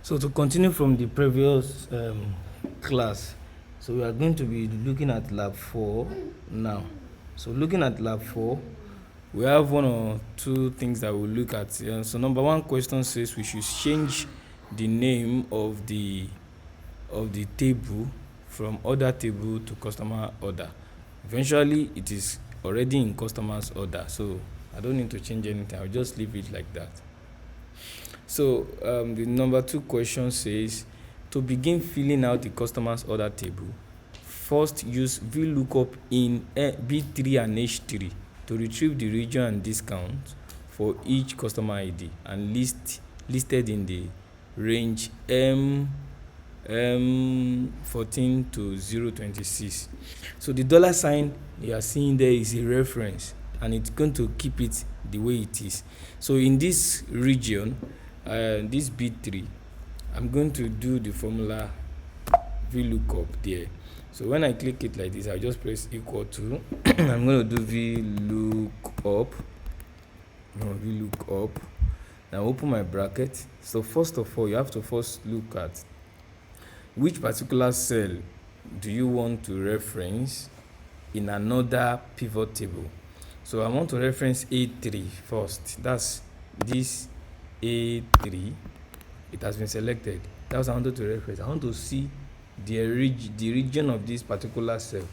So to continue from the previous class, so we are going to be looking at lab 4 now. So looking at lab 4, we have one or two things that we'll look at. So number one question says we should change the name of the table from order table to customer order. Eventually it is already in customer's order, so I don't need to change anything. I'll just leave it like that. So the number two question says to begin filling out the customer's order table, first use VLOOKUP in B3 and H3 to retrieve the region and discount for each customer ID and listed in the range M14 to 026. So the dollar sign you are seeing there is a reference, and it's going to keep it the way it is. So in this region, this B3, I'm going to do the formula VLOOKUP there. So when I click it like this, I'll just press equal to. I'm going to do VLOOKUP. Now open my bracket. So first of all, you have to first look at which particular cell do you want to reference in another pivot table. So I want to reference A3 first. That's this A3. It has been selected. That's what I wanted to reference. I want to see the region of this particular cell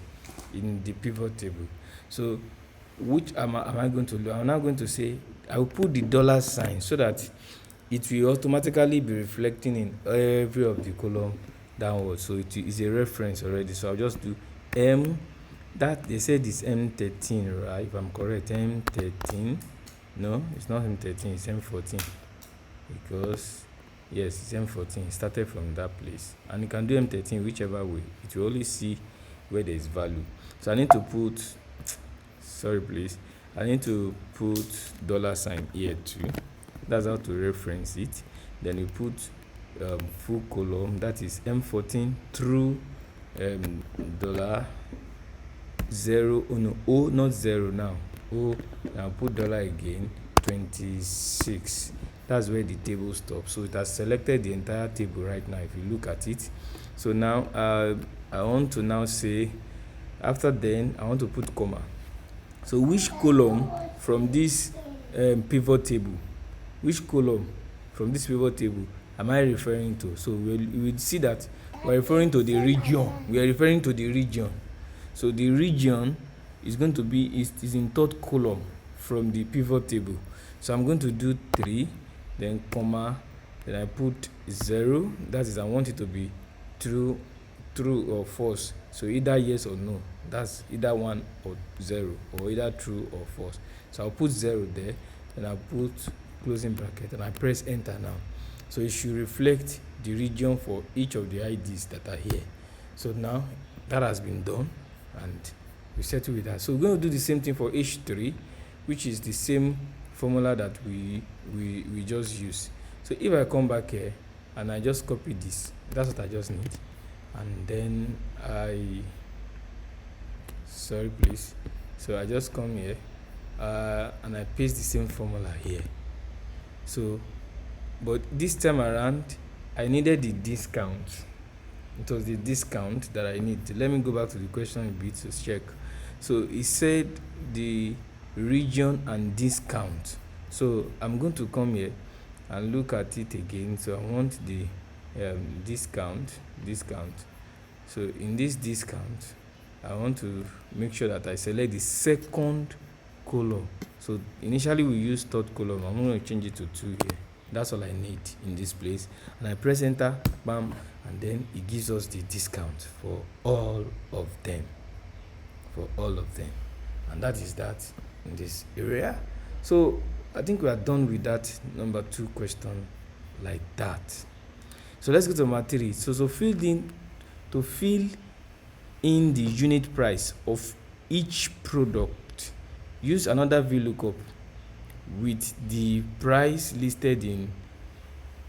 in the pivot table. So which am I going to do? I'm now going to say I will put the dollar sign so that it will automatically be reflecting in every of the column downwards. So it is a reference already. So I'll just do M. That they said is M13, right? If I'm correct, M13. No, it's not M13, it's M14. Because yes, it's M14. It started from that place. And you can do M13 whichever way. It will only see where there is value. So I need to put, sorry please, I need to put dollar sign here too. That's how to reference it. Then you put full column, that is M14 through dollar 0, oh no, O not 0 now, O, now put dollar again, 26. That's where the table stops. So it has selected the entire table right now if you look at it. So now I want to now say, after then I want to put comma. So which column from this pivot table, am I referring to? So we will see that we're referring to the region. So the region is going to be is in third column from the pivot table. So I'm going to do 3, then comma, then I put 0. That is, I want it to be true or false. So either yes or no. That's either 1 or 0, or either true or false. So I'll put 0 there, then I'll put closing bracket, and I press enter now. So it should reflect the region for each of the IDs that are here. So now that has been done, and we settle with that. So we're going to do the same thing for H3, which is the same formula that we just used. So if I come back here and I just copy this, that's what I just need, and then sorry please, so I just come here and I paste the same formula here. So but this time around I needed the discount. It was the discount that I need. Let me go back to the question a bit to check. So it said the region and discount. So I'm going to come here and look at it again. So I want the discount. So in this discount, I want to make sure that I select the second column. So initially we used third column. I'm going to change it to 2 here. That's all I need in this place, and I press enter, bam, and then it gives us the discount for all of them, and that is that in this area. So I think we are done with that number 2 question like that. So let's go to number 3. So fill in the unit price of each product, use another VLOOKUP with the price listed in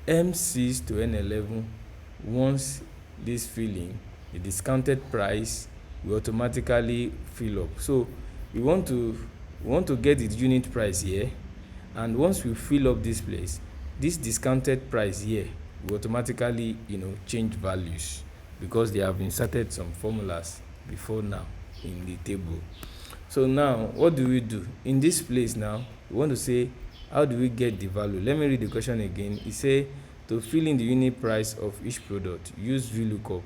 M6 to N11. Once this filling, the discounted price will automatically fill up. So we want to get the unit price here, and once we fill up this place, this discounted price here will automatically change values because they have inserted some formulas before now in the table. So now what do we do in this place? Now we want to say, how do we get the value? Let me read the question again. It say, to fill in the unit price of each product, use VLOOKUP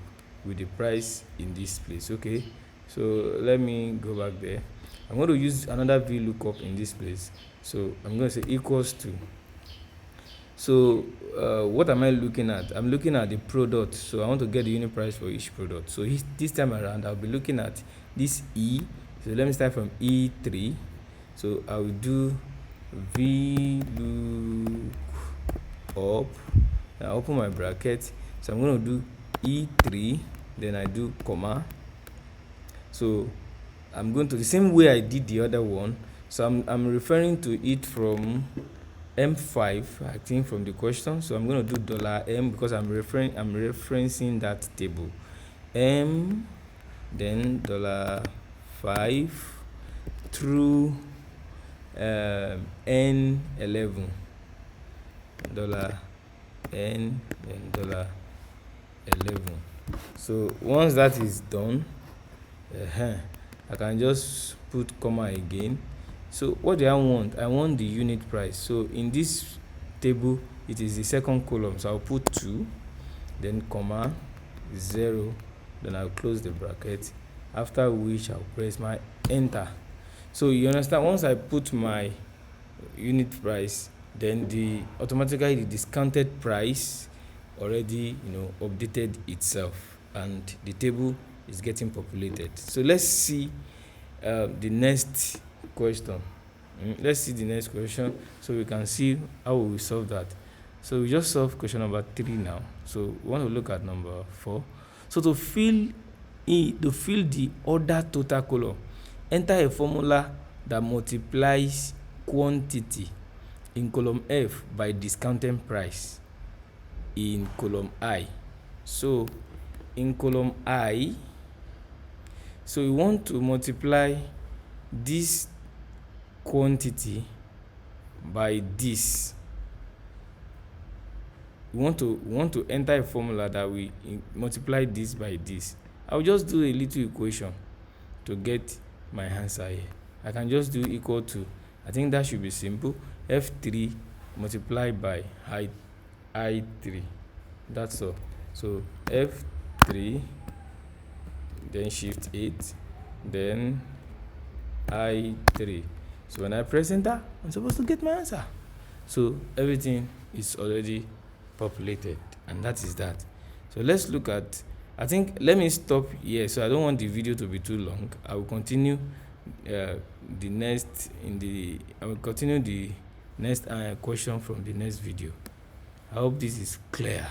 with the price in this place. Okay, so let me go back there. I'm going to use another VLOOKUP in this place. So I'm going to say equals to. So what am I looking at? I'm looking at the product. So I want to get the unit price for each product. So this time around, I'll be looking at this E. So let me start from E3. So I will do VLOOKUP. I open my bracket. So I'm going to do E3. Then I do comma. So I'm going to the same way I did the other one. So I'm referring to it from M5, I think, from the question. So I'm going to do $M because I'm referencing that table. M, then $5 through N11. $N, then $11. So once that is done, I can just put comma again. So what do I want? I want the unit price. So in this table, it is the second column. So I'll put 2, then comma 0, then I'll close the bracket, after which I'll press my enter. So you understand, once I put my unit price, then automatically the discounted price already updated itself and the table is getting populated. So let's see the next question. Let's see the next question so we can see how we will solve that. So we just solved question number 3 now. So we want to look at number 4. So to fill the order total column, enter a formula that multiplies quantity in column F by discounted price in column I. So in column I, so we want to multiply this quantity by this. We want to enter a formula that we multiply this by this. I'll just do a little equation to get my answer here. I can just do equal to, I think that should be simple, F3 multiplied by I3. That's all. So F3, then shift 8, then I3. So when I press enter, I'm supposed to get my answer. So everything is already populated, and that is that. So let's look at, I think, let me stop here so I don't want the video to be too long. I will continue the next question from the next video. I hope this is clear.